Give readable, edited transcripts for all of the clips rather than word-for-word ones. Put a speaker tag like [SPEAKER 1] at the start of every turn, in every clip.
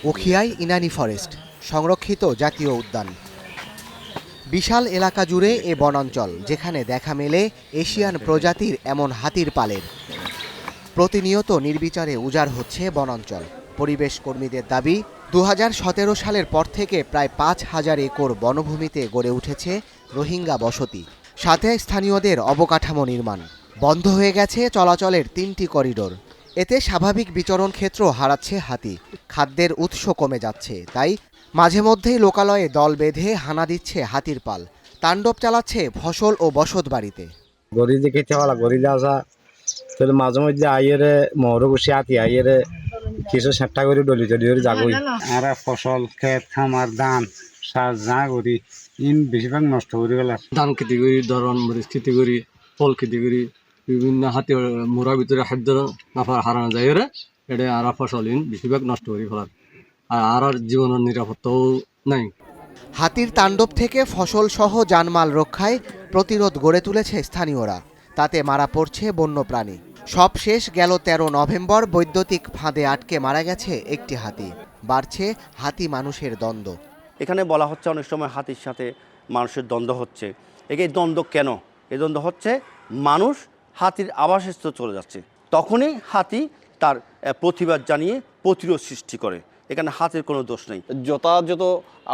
[SPEAKER 1] উখিয়াই Inani forest, সংরক্ষিত জাতীয় উদ্যান। বিশাল এলাকা জুড়ে এ বনাঞ্চল, যেখানে দেখা মেলে এশিয়ান প্রজাতির এমন হাতির পালের। প্রতিনিয়ত নির্বিচারে উজাড় হচ্ছে বনাঞ্চল। পরিবেশ কর্মীদের দাবি, ২০১৭ সালের পর থেকে প্রায় ৫,০০০ একর বনভূমিতে গড়ে উঠেছে রোহিঙ্গা বসতি, সাথে স্থানীয়দের অবকাঠামো নির্মাণ। বন্ধ হয়ে গেছে চলাচলের ৩টি করিডোর। এতে স্বাভাবিক বিচরণ ক্ষেত্র হারাচ্ছে হাতি, খাদ্যের উৎস কমে যাচ্ছে। তাই মাঝে মধ্যেই লোকালয়ে দল বেঁধে হানা দিচ্ছে হাতির পাল, তাণ্ডব চালাচ্ছে ফসল ও বসত বাড়িতে।
[SPEAKER 2] গরিলে খেতে হলা গরিলে আসা তাহলে মাঝে মধ্যে আইয়েরে মহর বসে হাতি আইয়েরে কিছু সেট্টা করে ডলি টলি করে যাগই।
[SPEAKER 3] আমরা ফসল ক্ষেত খামার ধান সার যা করি বেশিরভাগ নষ্ট করে গেল।
[SPEAKER 4] ধান খেতি করি, ধরন মরিচ খেতি করি, ফল খেতি করি, বিভিন্ন হাতে মোড়ার ভিতরে খাদ্য নাফার হারানো যায় এটা আর ফসল বেশিরভাগ নষ্ট করি ফেলার আর জীবনের নিরাপত্তাও নাই।
[SPEAKER 1] হাতির তাণ্ডব থেকে ফসল সহ জানমাল রক্ষায় প্রতিরোধ গড়ে তুলেছে স্থানীয়রা। তাতে মারা পড়ছে বন্যপ্রাণী। সব শেষ গেল ১৩ নভেম্বর, বৈদ্যুতিক ফাঁদে আটকে মারা গেছে একটি হাতি। বাড়ছে হাতি মানুষের দ্বন্দ্ব।
[SPEAKER 5] এখানে বলা হচ্ছে অনেক সময় হাতির সাথে মানুষের দ্বন্দ্ব হচ্ছে। এই দ্বন্দ্ব কেন? এই দ্বন্দ্ব হচ্ছে মানুষ হাতির আবাসস্থলে চলে যাচ্ছে, তখনই হাতি তার প্রতিবাদ জানিয়ে প্রতিরোধ সৃষ্টি করে। এখানে হাতির কোনো দোষ নেই।
[SPEAKER 6] যথাযথ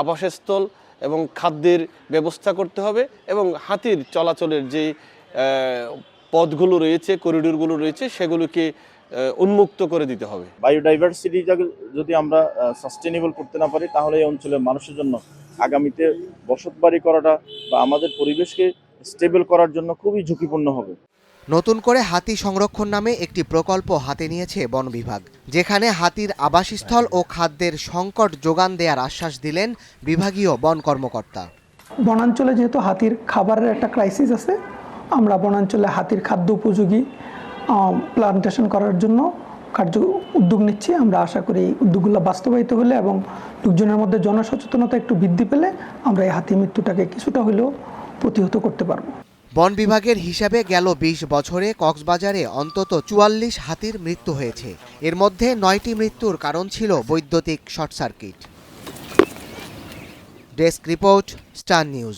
[SPEAKER 6] আবাসস্থল এবং খাদ্যের ব্যবস্থা করতে হবে এবং হাতির চলাচলের যে পথগুলো রয়েছে, করিডোরগুলো রয়েছে, সেগুলোকে উন্মুক্ত করে দিতে হবে।
[SPEAKER 7] বায়োডাইভার্সিটি যদি আমরা সাস্টেনেবল করতে না পারি, তাহলে এই অঞ্চলের মানুষের জন্য আগামীতে বসতবাড়ি করাটা বা আমাদের পরিবেশকে স্টেবল করার জন্য খুবই ঝুঁকিপূর্ণ হবে।
[SPEAKER 1] নতুন করে হাতি সংরক্ষণ নামে একটি প্রকল্প হাতে নিয়েছে বন বিভাগ, যেখানে হাতির আবাসস্থল ও খাদ্যের সংকট যোগান দেওয়ার আশ্বাস দিলেন বিভাগীয় বন কর্মকর্তা।
[SPEAKER 8] বনাঞ্চলে যেহেতু হাতির খাবারের একটা ক্রাইসিস আছে, আমরা বনাঞ্চলে হাতির খাদ্য উপযোগী প্লান্টেশন করার জন্য উদ্যোগ নিচ্ছি। আমরা আশা করি এই উদ্যোগগুলো বাস্তবায়িত হলে এবং লোকজনের মধ্যে জনসচেতনতা একটু বৃদ্ধি পেলে আমরা এই হাতি মৃত্যুটাকে কিছুটা হলেও প্রতিহত করতে পারব।
[SPEAKER 1] বন বিভাগের হিসাবে গেল ২০ বছরে কক্সবাজারে অন্তত ৪৪ হাতির মৃত্যু হয়েছে। এর মধ্যে ৯টি মৃত্যুর কারণ ছিল বৈদ্যুতিক short circuit. Desk report, star news.